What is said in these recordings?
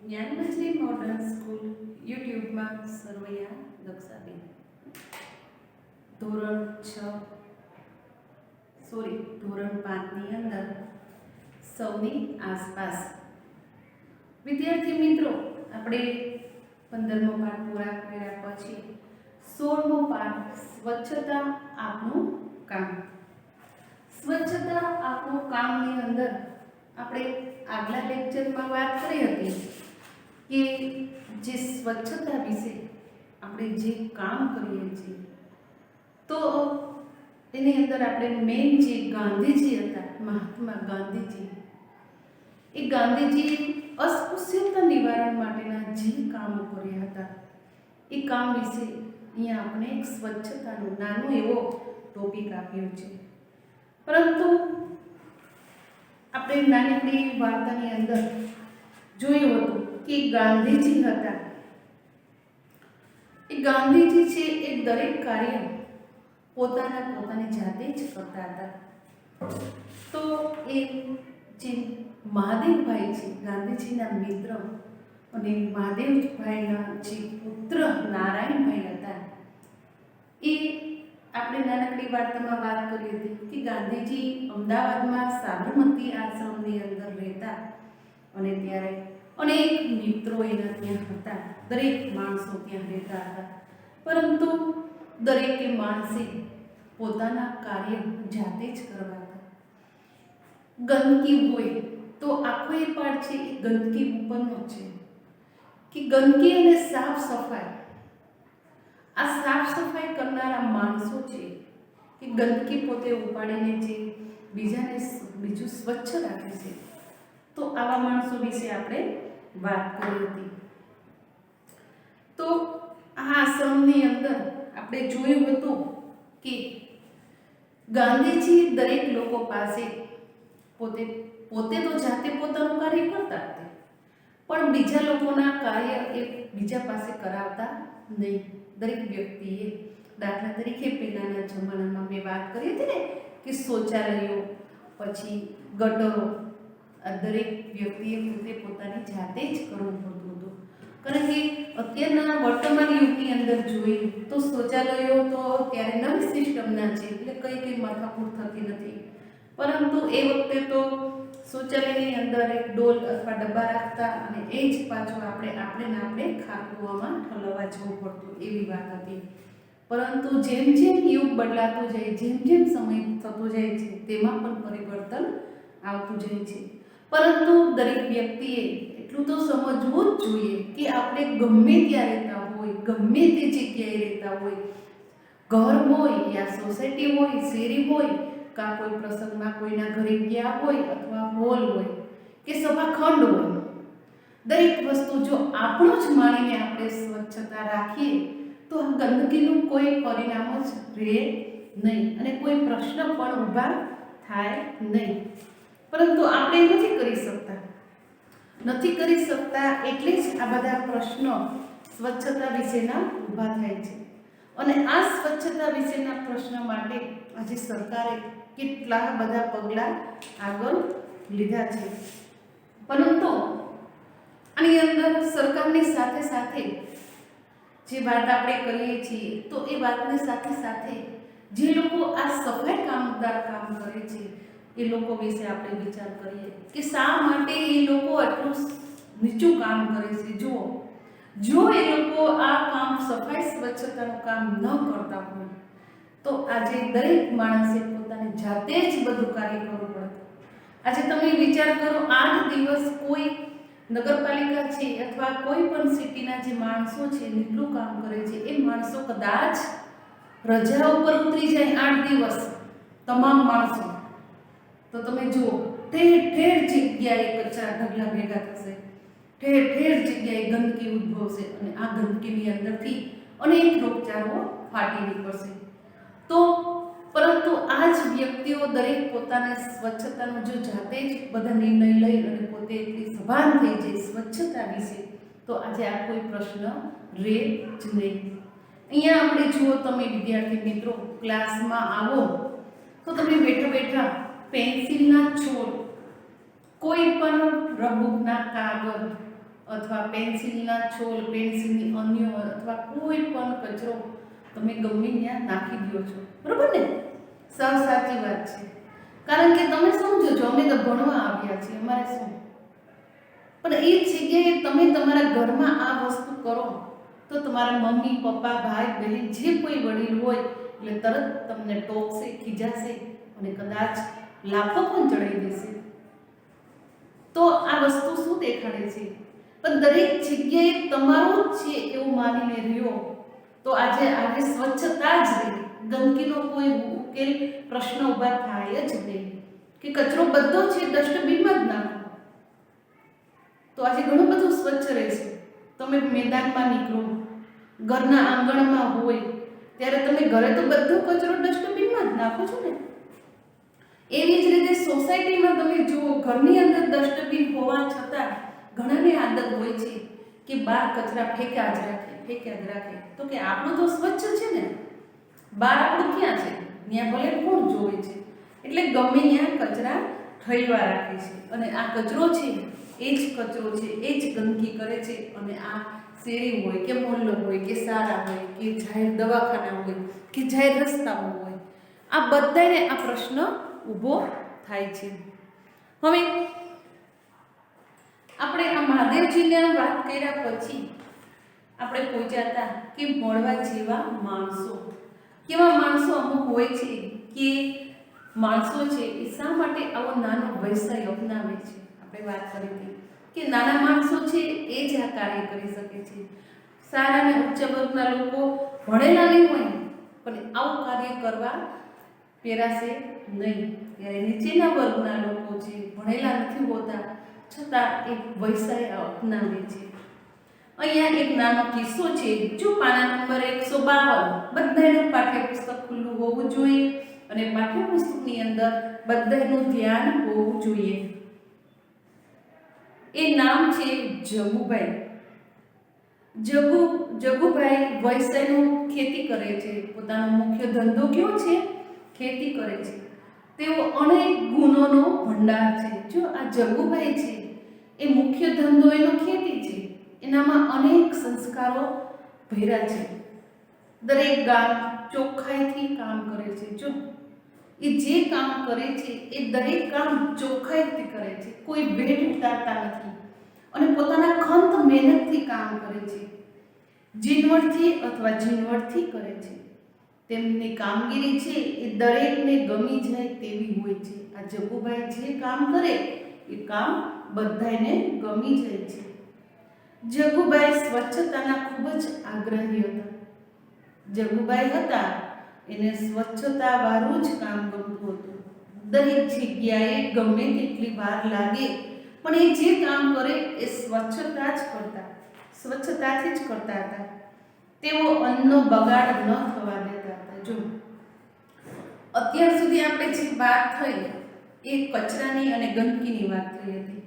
જ્ઞાનમંત્રી modern school યુટ્યુબમાં સર્વૈયા દક્ષાબેન ધોરણ 5ની અંદર સૌની આસપાસ. વિદ્યાર્થી મિત્રો, આપણે 15મો પાઠ પૂરા કર્યા પછી 16મો પાઠ સ્વચ્છતા આપણું કામ. સ્વચ્છતા આપણું કામની અંદર આપણે આગલા લેક્ચરમાં વાત કરી હતી કે જે સ્વચ્છતા વિશે આપણે જે કામ કરીએ છીએ તો એની અંદર આપણે મેઇન જે ગાંધીજી હતા, મહાત્મા ગાંધીજી, એ ગાંધીજી અસ્પૃશ્યતા નિવારણ માટેના જે કામો કર્યા હતા એ કામ વિશે અહીંયા આપણે એક સ્વચ્છતાનો નાનો એવો ટોપિક આપ્યો છે. પરંતુ આપણે નાનકડી વાર્તાની અંદર જોયું હતું કે ગાંધીજી હતા, એ ગાંધીજી છે એ દરેક કાર્ય પોતાની જાતે જ કરતા હતા. તો એ જે મહાદેવભાઈ છે, ગાંધીજીના મિત્ર અને મહાદેવભાઈના જે પુત્ર નારાયણભાઈ હતા, એ આપણે નાનકડી વાર્તામાં વાત કરી હતી કે ગાંધીજી અમદાવાદમાં સાબરમતી આશ્રમની અંદર રહેતા અને ત્યારે અનેક મિત્રો એના ત્યાં હતા. દરેક માણસો ત્યાં રહેતા હતા, પરંતુ દરેકે માણસે પોતાના કાર્ય જાતે જ કરવા હતા. ગંદકી હોય તો આખો એ પાઠ છે એ ગંદકી ઉપરનો છે કે ગંદકી અને સાફ સફાઈ, આ સાફ સફાઈ કરનારા માણસો છે કે ગંદકી પોતે ઉપાડીને જે બીજું સ્વચ્છ રાખે છે, તો આવા માણસો વિશે આપણે વાત કરી હતી. તો આ આશ્રમની અંદર આપણે જોયું હતું કે ગાંધીજી દરેક લોકો પાસે પોતે તો જાતે પોતાનું કાર્ય કરતા હતા, પણ બીજા લોકોના કાર્ય એ બીજા પાસે કરાવતા નહીં. દરેક વ્યક્તિએ, દાખલા તરીકે પહેલાના જમાનામાં મેં વાત કરી હતી ને કે શૌચાલયો, પછી ગટરો, આ દરેક વ્યક્તિએ પોતાની જાતે જ કરવું પડતું હતું. કારણ કે અત્યારના વર્તમાન યુગની અંદર જોઈએ તો શૌચાલયો તો ત્યારે નવી સિસ્ટમના છે, એટલે કઈ માથાકૂટ થતી નથી. પરંતુ એ વખતે તો શૌચાલયની અંદર એક ડોલ અથવા ડબ્બા રાખતા અને એ જ પાછું આપણે ખાકુવામાં ઠલવવા જવું પડતું, એવી વાત હતી. પરંતુ જેમ યુગ બદલાતું જાય, જેમ સમય થતો જાય છે, તેમાં પણ પરિવર્તન આવતું જાય છે. પરંતુ દરેક વ્યક્તિએ એટલું તો સમજવું જ જોઈએ કે આપણે ગમે ત્યાં રહેતા હોય, ગમે તે જગ્યાએ રહેતા હોય, ઘર હોય યા સોસાયટી હોય, શેરી હોય, કાં કોઈ પ્રસંગમાં કોઈના ઘરે ગયા હોય અથવા હોલ હોય કે સભાખંડ હોય, દરેક વસ્તુ જો આપણું જ માનીને આપણે સ્વચ્છતા રાખીએ તો આ ગંદકીનું કોઈ પરિણામ જ રહે નહીં અને કોઈ પ્રશ્ન પણ ઊભા થાય નહીં. પરંતુ આપણે નથી કરી શકતા એટલે જ આ બધા પ્રશ્નો સ્વચ્છતા વિશેના ઊભા થાય છે. અને આ સ્વચ્છતા વિશેના પ્રશ્ન માટે આજે સરકારે કેટલા બધા પગલાં આગળ લીધા છે. પરંતુ આની અંદર સરકારની સાથે સાથે જે વાત આપણે કરીએ છીએ તો એ વાતની સાથે સાથે જે લોકો આ સફાઈ કામદાર કામ કરે છે એ લોકો વિશે આપણે વિચાર કરીએ કે શા માટે એ લોકો આટલું નીચું કામ કરે છે. જો એ લોકો આ કામ સફાઈ સ્વચ્છતાનું કામ ન કરતા હોય તો આજે દરેક માણસે પોતાની જાતે જ બધું કાર્ય કરવું પડે. આજે તમે વિચાર કરો, 8 દિવસ કોઈ નગરપાલિકા છે અથવા કોઈ પણ સિટીના જે માણસો છે એટલું કામ કરે છે, એ માણસો કદાચ રજા ઉપર ઉતરી જાય 8 દિવસ, તમામ માણસો, તો તમે જુઓ ઠેર જગ્યાએ કચરા ઢગલા ભેગા થશે, ઠેર જગ્યાએ ગંદકી ઉદ્ભવશે અને આ ગંદકીની અંદરથી અનેક રોગચાળો ફાટી નીકળશે. તો પરંતુ આ જ વ્યક્તિઓ દરેક પોતાના સ્વચ્છતાનો જો જાતે જ બધા નિર્ણય લઈ અને પોતે એટલી સભાન થઈ જાય સ્વચ્છતા વિશે, તો આજે આ કોઈ પ્રશ્ન રહે જ નહીં. અહીંયા આપણે જુઓ, તમે વિદ્યાર્થી મિત્રો ક્લાસમાં આવો તો તમે બેઠા પેન્સિલના છોડ, કોઈ પણ રબૂકના કાગળ અથવા પેન્સિલના છોલ, પેન્સિલની અન્યો અથવા કોઈ પણ કચરો તમે ગમે ત્યાં નાખી દો છો, બરોબર ને? સાવ સાચી વાત છે, કારણ કે તમે સમજો છો અમે તો ભણવા આવ્યા છીએ, અમારે શું. પણ એ જગ્યાએ તમે તમારા ઘરમાં આ વસ્તુ કરો તો તમારા મમ્મી, પપ્પા, ભાઈ, બહેન જે કોઈ વડીલ હોય એટલે તરત તમને ટોકશે, ખીજાશે અને કદાચ લાફો પણ ચડાવી દેશે. તો આ વસ્તુ શું દેખાડે છે? પણ દરેક જગ્યાએ તમારું જ છે એવું માનીને રહ્યો તો આજે સ્વચ્છતા જ રહે, ગંદકીનો કોઈ ઉકેલ પ્રશ્ન ઊભા થાય જ નહીં. કે કચરો બધો છે ડસ્ટબિનમાં જ નાખો તો આજે ઘણું બધું સ્વચ્છ રહેશે. તમે મેદાનમાં નીકળો, ઘરના આંગણમાં હોય ત્યારે તમે ઘરે તો બધો કચરો ડસ્ટબિનમાં જ નાખો છો ને. એવી જ રીતે સોસાયટીમાં તમે જુઓ, ઘરની અંદર ડસ્ટબિન હોવા છતાં ઘણાને આદત હોય છે કે બહાર કચરા ફેંક્યા જ રાખે. તો કે આપણું તો સ્વચ્છ છે ને, બહાર આપણું ક્યાં છે? ત્યાં ભલે કોણ જોવે છે. એટલે ગમે ત્યાં કચરા ઠલવા રાખે છે અને આ કચરો છે એ જ કચરો છે, એ જ ગંદકી કરે છે. અને આ શેરી હોય કે મોહલ્લો હોય કે શાળા હોય કે જાહેર દવાખાના હોય કે જાહેર રસ્તાઓ હોય, આ બધાને આ પ્રશ્ન ઊભો થાય છે. હવે આપણે આ મહાદેવજીને વાત કર્યા પછી આપણે પહોંચ્યા હતા કે મળવા જેવા માણસો. કેવા માણસો અમુક હોય છે કે માણસો છે એ શા માટે આવો નાનો વ્યવસાય અપનાવે છે? આપણે વાત કરી હતી કે નાના માણસો છે એ જ આ કાર્ય કરી શકે છે. સારા અને ઉચ્ચ વર્ગના લોકો ભણેલા નહીં હોય પણ આવું કાર્ય કરવા પેરાશે નહીં. ત્યારે નીચેના વર્ગના લોકો છે, ભણેલા નથી હોતા છતાં એક વ્યવસાય અપનાવે છે. અહીંયા એક નાનો કિસ્સો છે. જો પાના નંબર 152, બધાનું પાઠ્યપુસ્તક ખુલ્લું હોવું જોઈએ અને પાઠ્યપુસ્તકની અંદર બધાનું ધ્યાન હોવું જોઈએ. એ નામ છે જગુભાઈ. જગુભાઈ વ્યવસાયનું ખેતી કરે છે. પોતાનો મુખ્ય ધંધો કયો છે? ખેતી કરે છે. તેઓ અનેક ગુણોનો ભંડાર છે. જો આ જગુભાઈ છે એ મુખ્ય ધંધો એનો ખેતી છે, એનામાં અનેક સંસ્કારો ભર્યા છે. દરેક ગામ ચોખ્ખાઈથી કામ કરે છે. જો એ જે કામ કરે છે એ દરેક કામ ચોખ્ખાઈથી કરે છે, કોઈ ભેટ ઉતારતા નથી અને પોતાના ખંત મહેનતથી કામ કરે છે. ઝીણવટથી અથવા ઝીણવટથી કરે છે. તેમની કામગીરી છે એ દરેકને ગમી જાય તેવી હોય છે. આ જગુભાઈ જે કામ કરે એ કામ બધાને ગમી જાય છે. જગુભાઈ સ્વચ્છતાના ખૂબ જ આગ્રહી હતા. જગુભાઈ હતા એને સ્વચ્છતા વાળું જ કામ ગમતું હતું. દરેક જગ્યાએ ગમે તેટલી વાર લાગે પણ એ જે કામ કરે એ સ્વચ્છતાથી જ કરતા હતા. તેઓ અન્નનો બગાડ ન થવા દેતા હતા. જો અત્યાર સુધી આપણે જે વાત થઈ એ કચરાની અને ગંદકીની વાત થઈ હતી,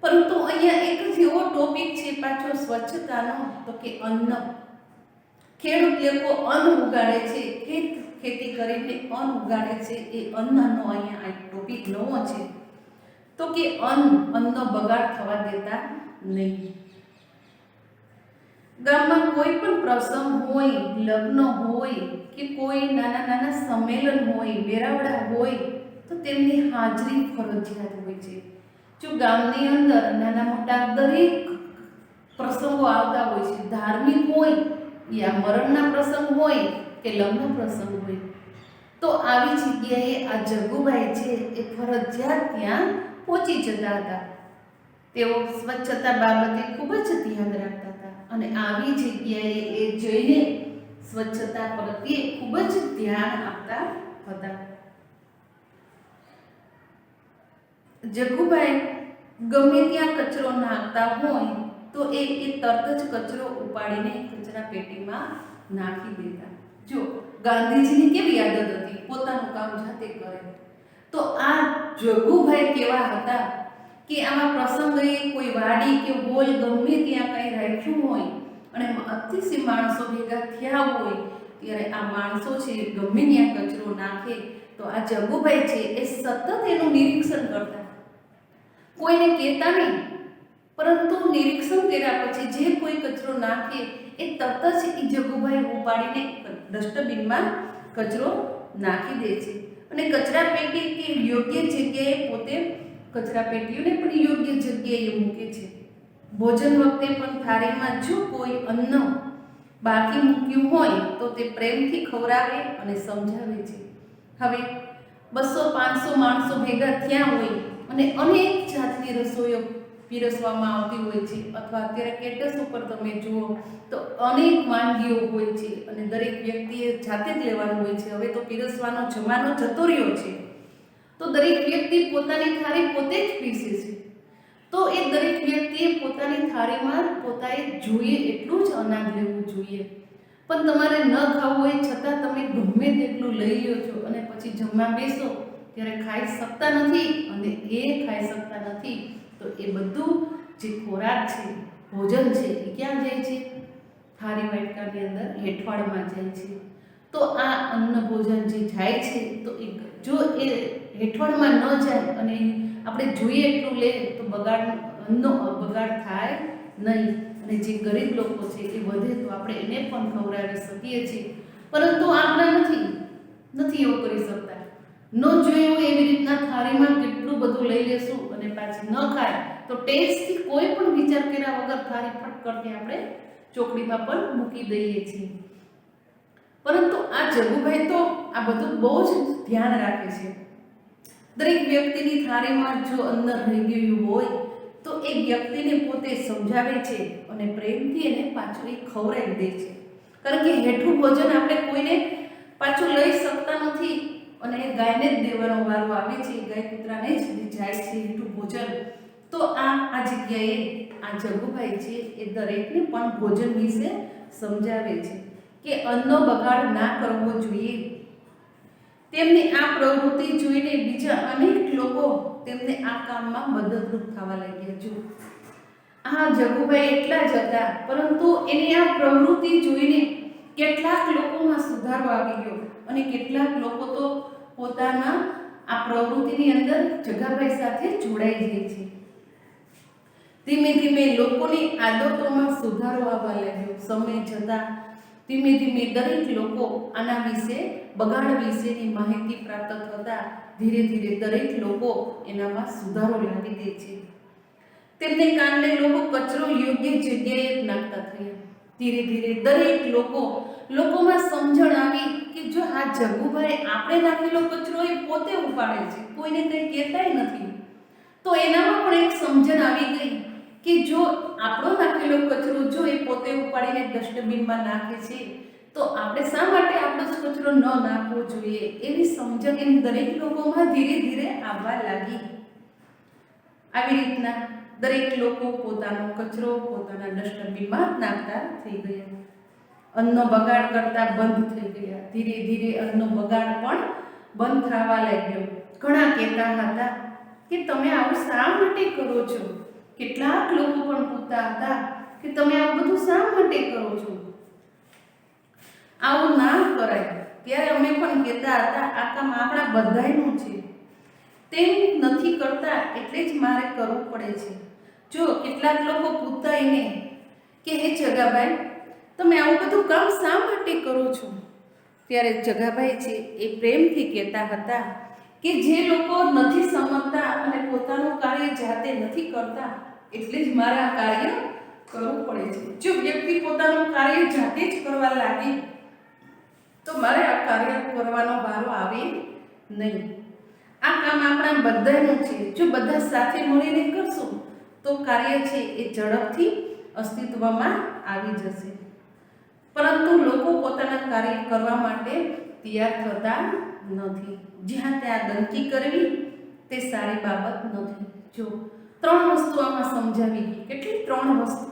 પરંતુ અહીંયા એક જ એવો ટોપિક છે પાછો સ્વચ્છતાનો, તો કે અન્ન. ખેડૂત લોકો અન્ન ઉગાડે છે, ખેતી કરીને અન્ન ઉગાડે છે. એ અન્નનો અહીંયા એક ટોપિક નવો છે, તો કે અન્નનો બગાડ થવા દેતા નહીં. ગામમાં કોઈ પણ પ્રસંગ હોય, લગ્ન હોય કે કોઈ નાના સંમેલન હોય, મેળાવડા હોય તો તેમની હાજરી ફરજિયાત હોય છે. જો ગામની અંદર નાના મોટા દરેક પ્રસંગો આવતા હોય છે, ધાર્મિક હોય યા મરણના પ્રસંગ હોય કે લગ્ન પ્રસંગ હોય, તો આવી જગ્યાએ આ જગુભાઈ છે એ ફરજિયાત ત્યાં પહોંચી જતા હતા. તેઓ સ્વચ્છતા બાબતે ખૂબ જ ધ્યાન રાખતા હતા અને આવી જગ્યાએ એ જઈને સ્વચ્છતા પ્રત્યે ખૂબ જ ધ્યાન આપતા હતા. જગુભાઈ ગમે ત્યાં કચરો નાખતા હોય તો એ તરત જ કચરો ઉપાડીને કચરા પેટીમાં નાખી દેતા. જો ગાંધીજીની કેવી આદત હતી, પોતાનું કામ જાતે કરે. તો આ જગુભાઈ કેવા હતા કે આમાં પ્રસંગે કોઈ વાડી કે હોલ ગમે ત્યાં કંઈ રાખ્યું હોય અને અતિશય માણસો ભેગા થયા હોય ત્યારે આ માણસો છે ગમે ત્યાં કચરો નાખે તો આ જગુભાઈ છે એ સતત એનું નિરીક્ષણ કરતા. કોઈને કહેતા નહીં પરંતુ નિરીક્ષણ કર્યા પછી જે કોઈ કચરો નાખે એ તરત જ એ જગુભાઈ ઉપાડીને ડસ્ટબિનમાં કચરો નાખી દે છે અને કચરા પેટી કે યોગ્ય જગ્યાએ પોતે કચરા પેટીઓને પણ યોગ્ય જગ્યાએ મૂકે છે. ભોજન વખતે પણ થાળીમાં જો કોઈ અન્ન બાકી મૂક્યું હોય તો તે પ્રેમથી ખવડાવે અને સમજાવે છે. હવે 200-500 માણસો ભેગા થયા હોય અને અનેક જાતની રસોઈઓ પીરસવામાં આવતી હોય છે, અથવા અત્યારે કેટસ ઉપર તમે જુઓ તો અનેક વાનગીઓ હોય છે અને દરેક વ્યક્તિએ જાતે જ લેવાનું હોય છે. હવે તો પીરસવાનો જમાનો જતો રહ્યો છે, તો દરેક વ્યક્તિ પોતાની થાળી પોતે જ પીરસે છે. તો એ દરેક વ્યક્તિએ પોતાની થાળીમાં પોતાએ જોઈએ એટલું જ અનાજ લેવું જોઈએ. પણ તમારે ન ખાવું હોય છતાં તમે ગમે તેટલું લઈ લો છો અને પછી જમવા બેસો ત્યારે ખાઈ શકતા નથી, અને એ ખાઈ શકતા નથી તો એ બધું જે ખોરાક છે, ભોજન છે, એ ક્યાં જાય છે? થાળી વાટકાની અંદર હેઠવાડમાં જાય છે. તો આ અન્ન ભોજન જે જાય છે તો જો એ હેઠવાડમાં ન જાય અને આપણે જોઈએ એટલું લે તો અન્નનો બગાડ થાય નહીં, અને જે ગરીબ લોકો છે એ વધે તો આપણે એને પણ ખવડાવી શકીએ છીએ. પરંતુ આપણે નથી એવું કરી શકતા. ન જોયું એવી રીતના થાળીમાં કેટલું બધું લઈ લેશું અને પાછી ન ખાય તો ટેસ્ટથી કોઈ પણ વિચાર કર્યા વગર થાળી ફટ કરતી આપણે ચોકડીમાં પણ મૂકી દઈએ છીએ. પરંતુ આ જગુભાઈ તો આ બધું બહુ જ ધ્યાન રાખે છે. દરેક વ્યક્તિની થાળીમાં જો અંદર રહી ગયું હોય તો એ વ્યક્તિને પોતે સમજાવે છે અને પ્રેમથી એને પાછું એ ખવડાવી દે છે. કારણ કે હેઠું ભોજન આપણે કોઈને પાછું લઈ શકતા નથી અને એ ગાયને જ દેવાનો વારો આવે છે, ગાય કૂતરાને જ જાય છે હેઠું ભોજન. તો આ જગ્યાએ આ જગુભાઈ છે એ દરેકને પણ ભોજન વિશે સમજાવે છે કે અન્નનો બગાડ ના કરવો જોઈએ. તેમની આ પ્રવૃત્તિ જોઈને બીજા અનેક લોકો તેમને આ કામમાં મદદરૂપ થવા લાગ્યા. જો આ જગુભાઈ એટલા જ હતા, પરંતુ એની આ પ્રવૃત્તિ જોઈને કેટલાક લોકોમાં સુધારો આવી ગયો અને કેટલાક લોકો તો પોતાના આ પ્રવૃત્તિની અંદર જગાભાઈ સાથે જોડાઈ જાય છે. ધીમે ધીમે લોકોની આદતોમાં સુધારો આવવા લાગ્યો. સમય જતાં ધીમે ધીમે દરેક લોકો આના વિશે, બગાડ વિશેની માહિતી પ્રાપ્ત થતાં ધીરે ધીરે દરેક લોકો એનામાં સુધારો લાવી દે છે. તેમને કારણે લોકો કચરો યોગ્ય જગ્યાએ જ નાખતા થયા. ધીરે ધીરે દરેક લોકોમાં સમજણ આવી કે જો આ જગુભાઈ આપણે નાખેલો કચરો એ પોતે ઉપાડે છે, કોઈને કંઈ કહેતાય નથી, તો એનામાં પણ એક સમજણ આવી ગઈ કે જો આપણો નાખેલો કચરો જો એ પોતે ઉપાડીને ડસ્ટબિનમાં નાખે છે તો આપણે શા માટે આપણો જ કચરો ન નાખવો જોઈએ? એવી સમજણ એમ દરેક લોકોમાં ધીરે ધીરે આવવા લાગી. આવી રીતના દરેક લોકો પોતાનો કચરો પોતાના ડસ્ટબિનમાં નાખતા થઈ ગયા. અન્નનો બગાડ કરતા બંધ થઈ ગયા. ધીરે ધીરે અન્નનો બગાડ પણ બંધ થવા લાગ્યો. ઘણા કહેતા હતા કે તમે આવું શા માટે કરો છો? કેટલાક લોકો પણ પૂછતા હતા કે તમે આવું બધું શા માટે કરો છો? આવું ના કરાય. ત્યારે અમે પણ કહેતા હતા આ કામ આપણા બધાયનું છે, તેમ નથી કરતા એટલે જ મારે કરવું પડે છે. જો કેટલાક લોકો પૂછતા એને કે હે જગાભાઈ, તમે આવું બધું કામ શા માટે કરો છો? ત્યારે જગાભાઈ છે એ પ્રેમથી કહેતા હતા કે જે લોકો નથી સમજતા અને પોતાનું કાર્ય જાતે નથી કરતા એટલે જ મારે આ કાર્ય કરવું પડે છે. જો વ્યક્તિ પોતાનું કાર્ય જાતે જ કરવા લાગે તો મારે આ કાર્ય કરવાનો વારો આવે નહીં. આ કામ આપણા બધાનું છે. જો બધા સાથે મળીને કરશું તો કાર્ય છે એ ઝડપથી અસ્તિત્વમાં આવી જશે. પરંતુ લોકો પોતાના કાર્ય કરવા માટે તૈયાર થતા નથી. જ્યાં ત્યાં ગંદકી કરવી તે સારી બાબત નથી. જો 3 વસ્તુ આમાં સમજાવી ગઈ. કેટલી 3 વસ્તુ?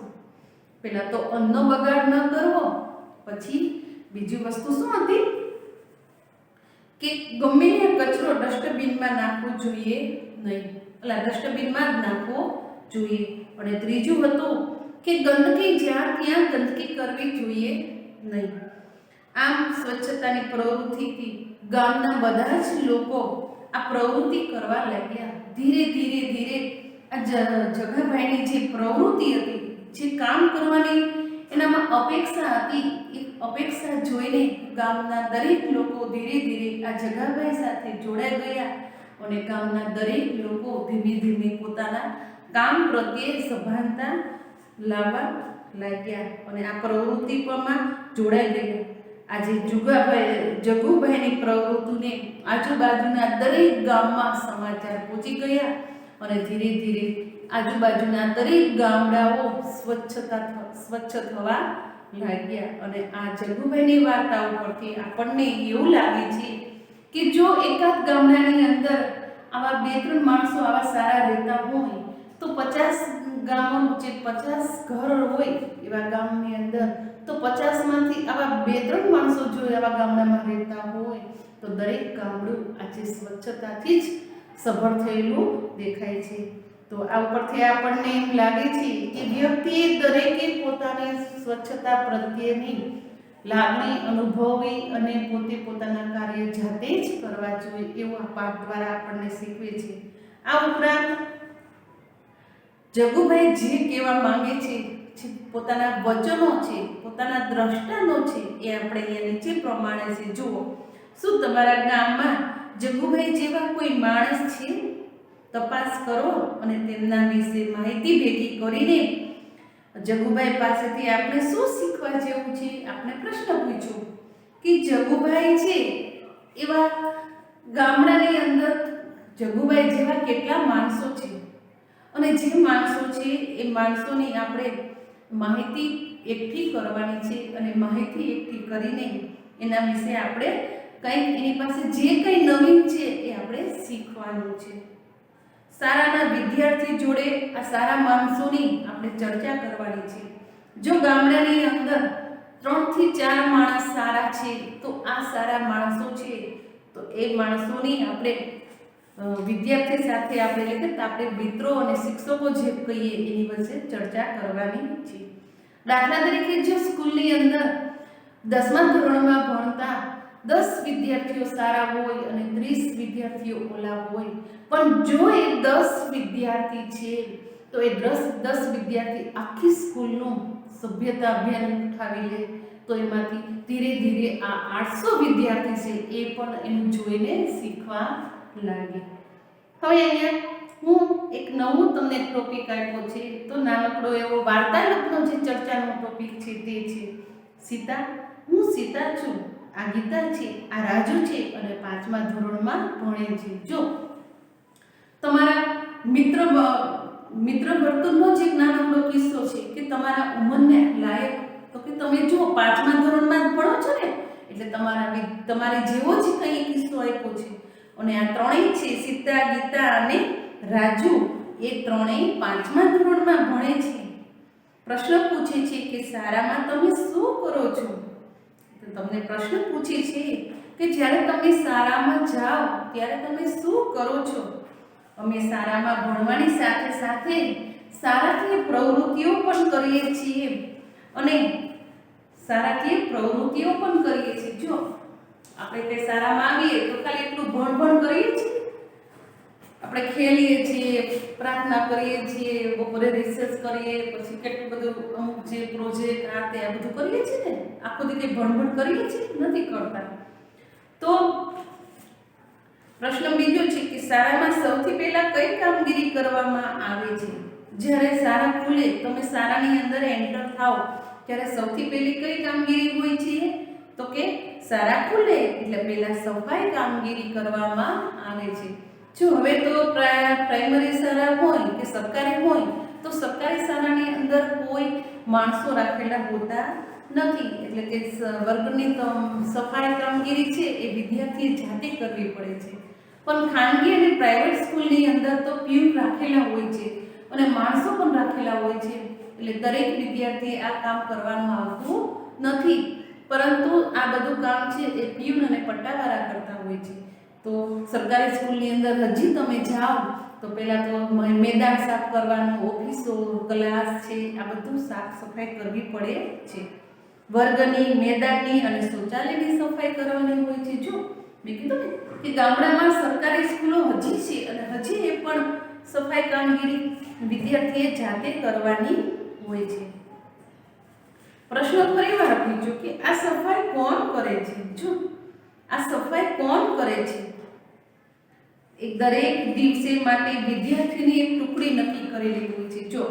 પહેલા તો અન્નનો બગાડ ન કરવો, પછી બીજી વસ્તુ શું હતી કે ગમે તે કચરો ડસ્ટબિનમાં નાખવો જોઈએ નહીં, ડસ્ટબિનમાં જ નાખવો જોઈએ. અને ત્રીજું હતું કે ગંદકી જ્યાં ત્યાં ગંદકી કરવી જોઈએ નહીં. આમ સ્વચ્છતાની પ્રવૃત્તિથી ગામના બધા જ લોકો આ પ્રવૃત્તિ કરવા લાગ્યા. ધીરે ધીરે ધીરે આ જગાભાઈની જે પ્રવૃત્તિ હતી, જે કામ કરવાની એનામાં અપેક્ષા હતી, એ અપેક્ષા જોઈને ગામના દરેક લોકો ધીરે ધીરે આ જગાભાઈ સાથે જોડાઈ ગયા અને ગામના દરેક લોકો ધીમે ધીમે પોતાના કામ પ્રત્યે સભાનતા લાવવા લાગ્યા અને આ પ્રવૃત્તિ પરમાં જોડાઈ ગયા. આજે જગુભાઈની પ્રવૃત્તિને આજુબાજુના દરેક ગામમાં સમાચાર પહોંચી ગયા અને ધીરે ધીરે આજુબાજુના દરેક ગામડાઓ સ્વચ્છ થવા લાગ્યા. અને આ જગુભાઈની વાર્તાઓ પરથી આપણને એવું લાગે છે કે જો એકાદ ગામડાની અંદર આવા 2-3 માણસો આવા સારા રહેતા હોય તો 50 ગામો જે 50 ઘર હોય એવા ગામની અંદર તો 50 માંથી આવા 2-3 માણસો જો આવા ગામડામાં રહેતા હોય તો દરેક ગામડું આજે સ્વચ્છતાથી જ સભર થયેલું દેખાય છે. તો આ ઉપરથી આપણને એમ લાગે છે કે વ્યક્તિએ દરેકે પોતાની સ્વચ્છતા પ્રત્યેની લાગણી અનુભવવી અને પોતે પોતાના કાર્ય જાતે જ કરવા જોઈએ એવું આ પાઠ દ્વારા આપણને શીખવે છે. આ ઉપરાંત જગુભાઈ જે કહેવા માંગે છે, જે પોતાના વચનો છે, પોતાના દ્રષ્ટાંતો છે, એ આપણે અહીંયા નીચે પ્રમાણે છે. જુઓ, શું તમારા ગામમાં જગુભાઈ જેવા કોઈ માણસ છે? તપાસ કરો અને તેમના વિશે માહિતી ભેગી કરીને જગુભાઈ પાસેથી આપણે શું શીખવા જેવું છે? આપણે પ્રશ્ન પૂછ્યો કે જગુભાઈ છે એવા ગામડાની અંદર જગુભાઈ જેવા કેટલા માણસો છે અને જે માણસો છે એ માણસોની આપણે માહિતી એકઠી કરવાની છે અને માહિતી એકઠી કરીને એના વિશે આપણે કંઈક એની પાસે જે કંઈ નવીન છે એ આપણે શીખવાનું છે. સારાના વિદ્યાર્થી જોડે આ સારા માણસોની આપણે ચર્ચા કરવાની છે. જો ગામડાની અંદર 3 થી 4 માણસ સારા છે તો આ સારા માણસો છે તો એ માણસોની આપણે વિદ્યાર્થી સાથે આપણે એટલે કે આપણે મિત્રો અને શિક્ષકો જે કહીએ એની વચ્ચે ચર્ચા કરવાની છે. દાખલા તરીકે જો સ્કૂલની અંદર 10મા ધોરણમાં ભણતા 10 વિદ્યાર્થીઓ સારા હોય અને 30 વિદ્યાર્થીઓ ઓલા હોય, પણ જો એ 10 વિદ્યાર્થી છે તો એ 10 વિદ્યાર્થી આખી સ્કૂલનું સભ્યતા અભિયાન ઉઠાવી લે તો એમાંથી ધીરે ધીરે આ 800 વિદ્યાર્થી છે એ પણ એનું જોઈને શીખવા લાગે. હવે અહીંયા હું એક નવું તમને ટોપિક આપ્યો છે. તો નાનકડો એવો વાર્તાલાપનો જે ચર્ચાનો ટોપિક છે તે છે સીતા. હું સીતા છું, આ ગીતા છે, આ રાજુ છે અને 5મા ધોરણમાં ભણે છે. જો તમારા મિત્ર વર્તુળનો જે નાનકડો કિસ્સો છે કે તમારા ઉંમરને લાયક, તો કે તમે જો 5મા ધોરણમાં ભણો છો ને એટલે તમારી જેવો જ કંઈ કિસ્સો આપ્યો છે અને આ ત્રણેય છે સીતા, ગીતા અને રાજુ, એ ત્રણેય 5મા ધોરણમાં ભણે છે. પ્રશ્ન પૂછે છે કે શાળામાં તમે શું કરો છો? તો તમને પ્રશ્ન પૂછે છે કે જ્યારે તમે શાળામાં જાઓ ત્યારે તમે શું કરો છો? અમે શાળામાં ભણવાની સાથે સાથે શાળાકીય પ્રવૃત્તિઓ પણ કરીએ છીએ અને શાળાકીય પ્રવૃત્તિઓ પણ કરીએ છીએ. જો આપણે તે શાળામાં આવીએ તો ખાલી એટલું ભણ કરીએ છીએ? આપણે ખેલીએ છીએ, પ્રાર્થના કરીએ છીએ, બપોરે રિસર્ચ કરીએ, પછી કેટલું બધું અમુક જે પ્રોજેક્ટ આ તે આ બધું કરીએ છીએ ને, આખો દી કંઈ ભણ કરીએ છીએ? નથી કરતા. તો પ્રશ્ન બીજો છે કે શાળામાં સૌથી પહેલા કઈ કામગીરી કરવામાં આવે છે? જ્યારે શાળા ખુલે, તમે શાળાની અંદર એન્ટર થાઓ ત્યારે સૌથી પહેલી કઈ કામગીરી હોય છે? તો કે શાળા ખુલે એટલે પહેલા સફાઈ કામગીરી કરવામાં આવે છે. જો હવે તો પ્રાઇમરી શાળા હોય કે સરકારી હોય તો સરકારી શાળાની અંદર કોઈ માણસો રાખેલા હોતા નથી, એટલે કે વર્ગની સફાઈ કામગીરી છે એ વિદ્યાર્થીએ જાતે કરવી પડે છે. પણ ખાનગી અને પ્રાઇવેટ સ્કૂલની અંદર તો પ્યુન રાખેલા હોય છે અને માણસો પણ રાખેલા હોય છે, એટલે દરેક વિદ્યાર્થીએ આ કામ કરવાનું આવતું નથી. પરંતુ આ બધું કામ છે એ પ્યુન અને પટ્ટાવાળા કરતા હોય છે. તો સરકારી સ્કૂલની અંદર હજી તમે જાઓ તો પહેલાં તો મેદાન સાફ કરવાનું, ઓફિસો, ક્લાસ છે, આ બધું સાફ સફાઈ કરવી પડે છે. વર્ગની, મેદાનની અને શૌચાલયની સફાઈ કરવાની હોય છે. જો મેં કીધું ને કે ગામડામાં સરકારી સ્કૂલો હજી છે અને હજી એ પણ સફાઈ કામગીરી વિદ્યાર્થીએ જાતે કરવાની હોય છે. પ્રશ્ન ફરીવાર પૂછ્યો કે આ સફાઈ કોણ કરે છે? જો આ સફાઈ કોણ કરે છે? એક દરેક દિવસે માટે વિદ્યાર્થીની એક ટુકડી નક્કી કરેલી હોય છે. જો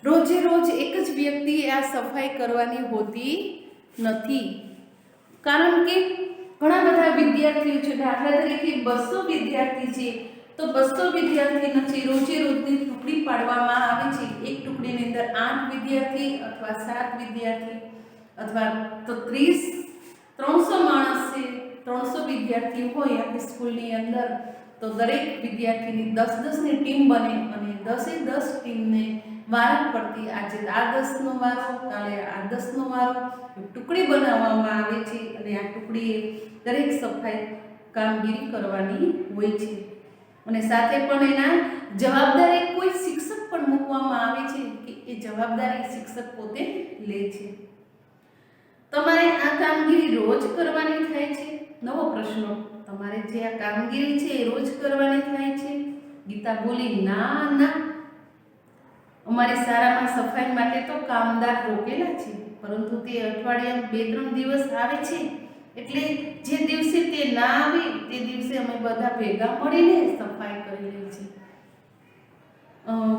રોજે રોજ એક જ વ્યક્તિએ આ સફાઈ કરવાની હોતી નથી, કારણ કે ઘણા બધા વિદ્યાર્થીઓ છે. દાખલા તરીકે 200 વિદ્યાર્થી છે તો 200 વિદ્યાર્થીનો છે રોજે રોજની ટુકડી પાડવામાં આવે છે. એક ટુકડીની અંદર 8 વિદ્યાર્થી અથવા 7 વિદ્યાર્થી અથવા તો 300 માણસ છે, 300 વિદ્યાર્થી હોય આપણી સ્કૂલની અંદર, તો દરેક વિદ્યાર્થીની 10-10 ની ટીમ બને અને 10-10 ટીમને વારા ફરતી આજે આ 10નો વારો, કાલે આ 10નો વારો ટુકડી બનાવવામાં આવે છે અને આ ટુકડીએ દરેક સફાઈ કામગીરી કરવાની હોય છે. અને સાથે પણ એના જવાબદારી કોઈ શિક્ષક પણ મૂકવામાં આવે છે કે એ જવાબદારી શિક્ષક પોતે લે છે. તમારે આ કામગીરી રોજ કરવાની થાય છે? નવો પ્રશ્ન. તમારે જે આ કામગીરી છે એ રોજ કરવાની થાય છે? ગીતા બોલી ના ના, અમારી શાળામાં સફાઈ માટે તો કામદાર રોકેલા છે, પરંતુ તે અઠવાડિયામાં 2-3 દિવસ આવે છે, એટલે જે દિવસે તે ના આવે તે દિવસે અમે બધા ભેગા મળીને સફાઈ કરી લઈએ છીએ.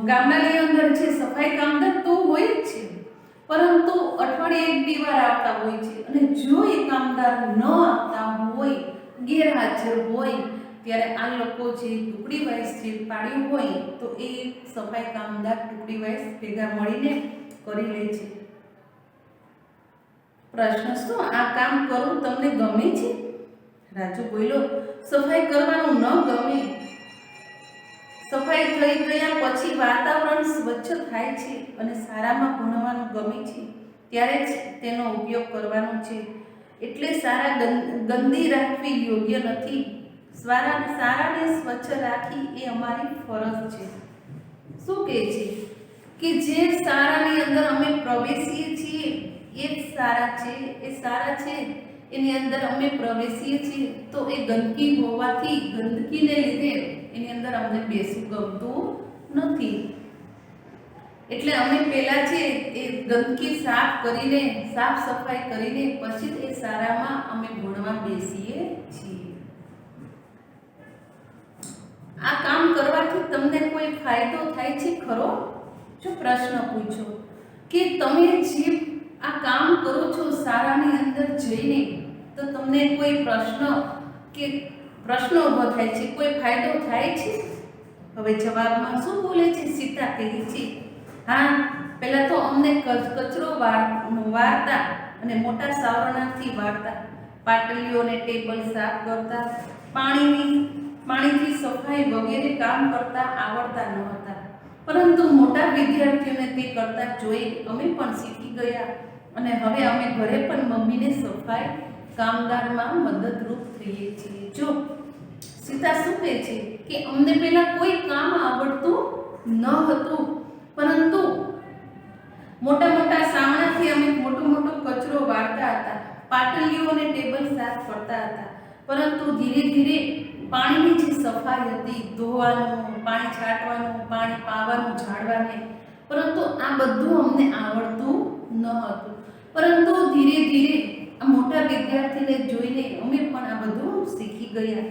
ગામડાની અંદર છે સફાઈ કામદાર તો હોય જ છે, પરંતુ અઠવાડિયે 1-2 વાર આવતા હોય છે. અને જો એ કામદાર ન આવતા હોય, ગેરહાજર હોય, ત્યારે આ લોકો જે ટુકડી વાઇઝ જે પાડ્યું હોય તો એ સફાઈ કામદાર ટુકડી વાઇઝ ભેગા મળીને કરી લે છે. પ્રશ્ન શું આ કામ કરવું તમને ગમે છે? રાજુ બોલ્યો સફાઈ કરવાનું ન ગમે. સફાઈ થઈ ગયા પછી વાતાવરણ સ્વચ્છ થાય છે અને શાળામાં ભણવાનું ગમે છે ત્યારે જ તેનો ઉપયોગ કરવાનો છે. એટલે શાળા ગંદી રાખવી યોગ્ય નથી. શાળાને સ્વચ્છ રાખી એ અમારી ફરજ છે. શું કહે છે કે જે શાળાની અંદર અમે પ્રવેશીએ છીએ એ જ શાળા છે, એ શાળા છે એની અંદર અમે પ્રવેશીએ છીએ તો એ ગંદકી હોવાથી, ગંદકીને લીધે એની અંદર અમને બેસવું ગમતું નથી. એટલે અમે પહેલા છે એ ગંદકી સાફ કરીને, સાફ સફાઈ કરીને પછી એ શાળામાં અમે ભણવા બેસીએ છીએ. આ કામ કરવાથી તમને કોઈ ફાયદો થાય છે ખરો? જો પ્રશ્ન પૂછો કે તમે જે આ કામ કરો છો શાળાની અંદર જઈને, તો તમને કોઈ પ્રશ્ન ઊભો થાય છે, કોઈ ફાયદો થાય છે? હવે જવાબમાં શું બોલે છે? સીતા કહે છે હા, પહેલા તો અમને કચરો વાળતા અને મોટા સાવરણાથી વાળતા, પાટલીઓને ટેબલ સાફ કરતા, પાણીથી સફાઈ વગેરે કામ કરતા આવડતા ન હતા, પરંતુ મોટા વિદ્યાર્થીઓને તે કરતા જોઈ અમે પણ શીખી ગયા અને હવે અમે ઘરે પણ મમ્મીને સફાઈ કામદારમાં મદદરૂપ થઈએ છીએ. જો સીતા શું કહે છે કે અમને પહેલા કોઈ કામ આવડતું ન હતું, પરંતુ મોટા મોટા સાવરણાથી અમે મોટો કચરો વાળતા હતા, પાટલીઓ અને ટેબલ સાફ કરતા હતા, પરંતુ ધીરે ધીરે પાણીની જે સફાઈ હતી, ધોવાનું, પાણી છાંટવાનું, પાણી પાવાનું ઝાડવાને, પરંતુ આ બધું અમને આવડતું ન હતું. પરંતુ ધીરે ધીરે આ મોટા વિદ્યાર્થીને જોઈને અમે પણ આ બધું શીખી ગયા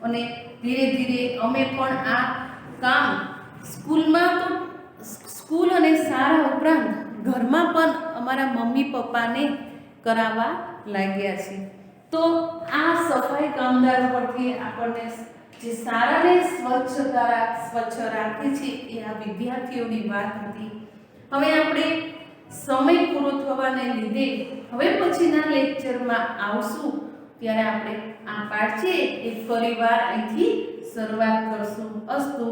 અને ધીરે ધીરે અમે પણ આ કામ સ્કૂલ અને શાળા ઉપરાંત ઘરમાં પણ અમારા મમ્મી પપ્પાને કરાવવા લાગ્યા છે. તો આ સફાઈ કામદાર પરથી આપણને જે શાળાને સ્વચ્છ રાખે છે એ આ વિદ્યાર્થીઓની વાત હતી. હવે આપણે સમય પૂરો થવાને લીધે હવે પછીના લેક્ચરમાં આવશું ત્યારે આપણે આ પાઠ છે એ ફરીવાર અહીંથી શરૂઆત કરશું. અસ્તુ.